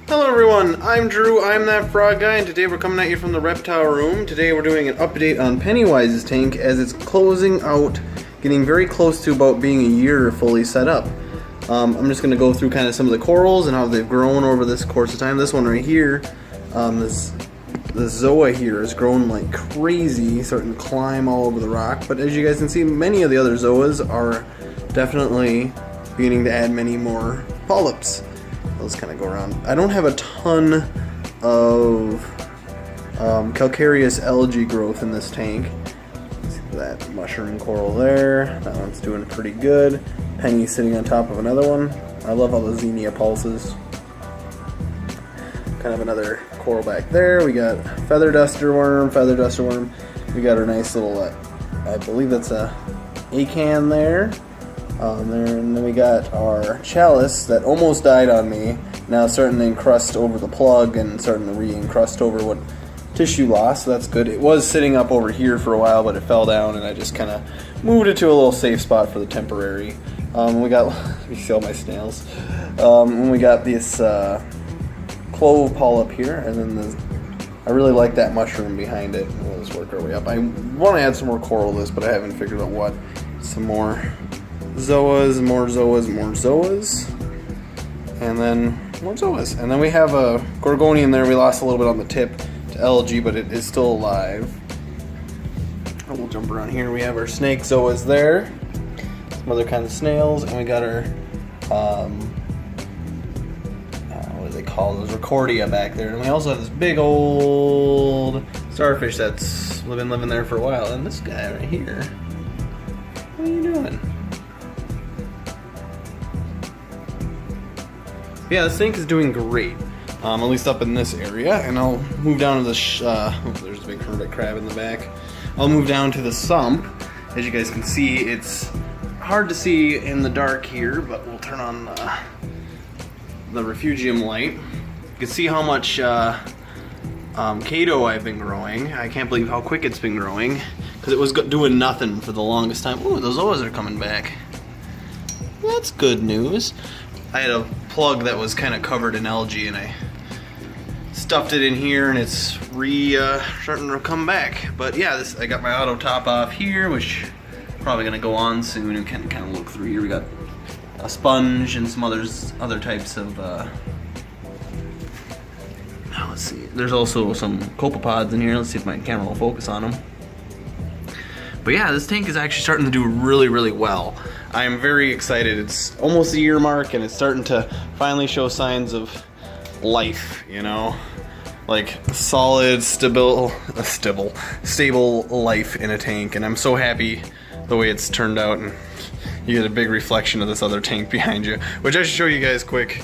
Hello everyone, I'm Drew, I'm that frog guy, and today we're coming at you from the reptile room. Today we're doing an update on Pennywise's tank as it's closing out, getting very close to about being a year fully set up. I'm just going to go through kind of some of the corals and how they've grown over this course of time. This one right here, this Zoa here has grown like crazy, starting to climb all over the rock, but as you guys can see, many of the other Zoas are definitely beginning to add many more polyps. Let's kind of go around. I don't have a ton of calcareous algae growth in this tank. See that mushroom coral there. That one's doing pretty good. Penny sitting on top of another one. I love all the Xenia pulses. Kind of another coral back there. We got feather duster worm. We got our nice little, I believe that's a acan there. And then we got our chalice that almost died on me, now starting to encrust over the plug and starting to re-encrust over what tissue loss, so that's good. It was sitting up over here for a while, but it fell down and I just kind of moved it to a little safe spot for the temporary. We got, you see all my snails. And we got this clove polyp here, and then I really like that mushroom behind it. We'll just work our way up. I want to add some more coral to this, but I haven't figured out what. Some more Zoas, more Zoas, and then more Zoas. And then we have a Gorgonian there. We lost a little bit on the tip to algae, but it is still alive. And we'll jump around here. We have our snake Zoas there, some other kinds of snails, and we got our, what do they call those? Recordia back there. And we also have this big old starfish that's been living there for a while. And this guy right here, what are you doing? Yeah, this tank is doing great, at least up in this area, and I'll move down to the, there's a big hermit crab in the back. I'll move down to the sump. As you guys can see, it's hard to see in the dark here, but we'll turn on the refugium light. You can see how much Kato I've been growing. I can't believe how quick it's been growing, because it was doing nothing for the longest time. Ooh, those Zoas are coming back. That's good news. I had a plug that was kind of covered in algae and I stuffed it in here and it's starting to come back. But yeah, I got my auto top off here, which probably gonna go on soon, and can kind of look through here. We got a sponge and some other types of let's see, there's also some copepods in here. Let's see if my camera will focus on them. But yeah, this tank is actually starting to do really well. I am very excited. It's almost the year mark and it's starting to finally show signs of life, you know? Like solid, stable life in a tank, and I'm so happy the way it's turned out, and you get a big reflection of this other tank behind you, which I should show you guys quick.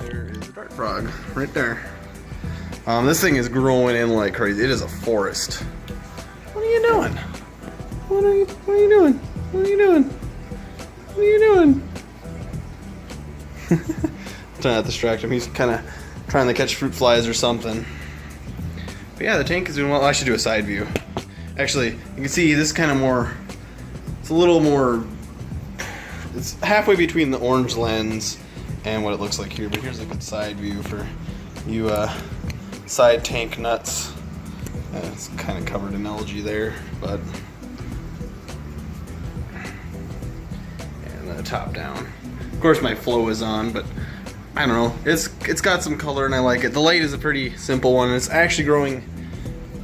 There is a dart frog right there. This thing is growing in like crazy. It is a forest. What are you doing? What are you doing? What are you doing? What are you doing? Trying not to distract him. He's kind of trying to catch fruit flies or something. But yeah, the tank is doing well. I should do a side view. Actually, you can see this kind of more, it's a little more, it's halfway between the orange lens and what it looks like here. But here's a good side view for you side tank nuts. It's kind of covered in algae there, but top down. Of course my flow is on, but I don't know, it's got some color and I like it. The light is a pretty simple one, and it's actually growing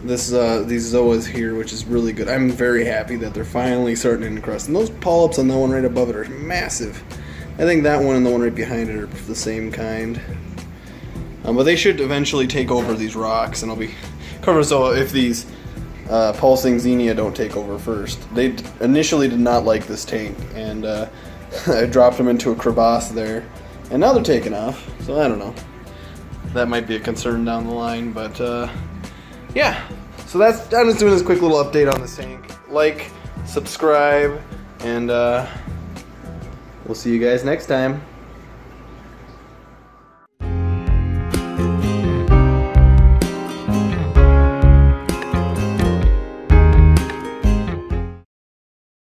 these Zoas here, which is really good. I'm very happy that they're finally starting to encrust, and those polyps on that one right above it are massive. I think that one and the one right behind it are the same kind, but they should eventually take over these rocks and I'll be covered. So if these pulsing Xenia don't take over first. They initially did not like this tank, and I dropped them into a crevasse there, and now they're taking off, so I don't know. That might be a concern down the line, but yeah. So I'm just doing this quick little update on this tank. Like, subscribe, and we'll see you guys next time.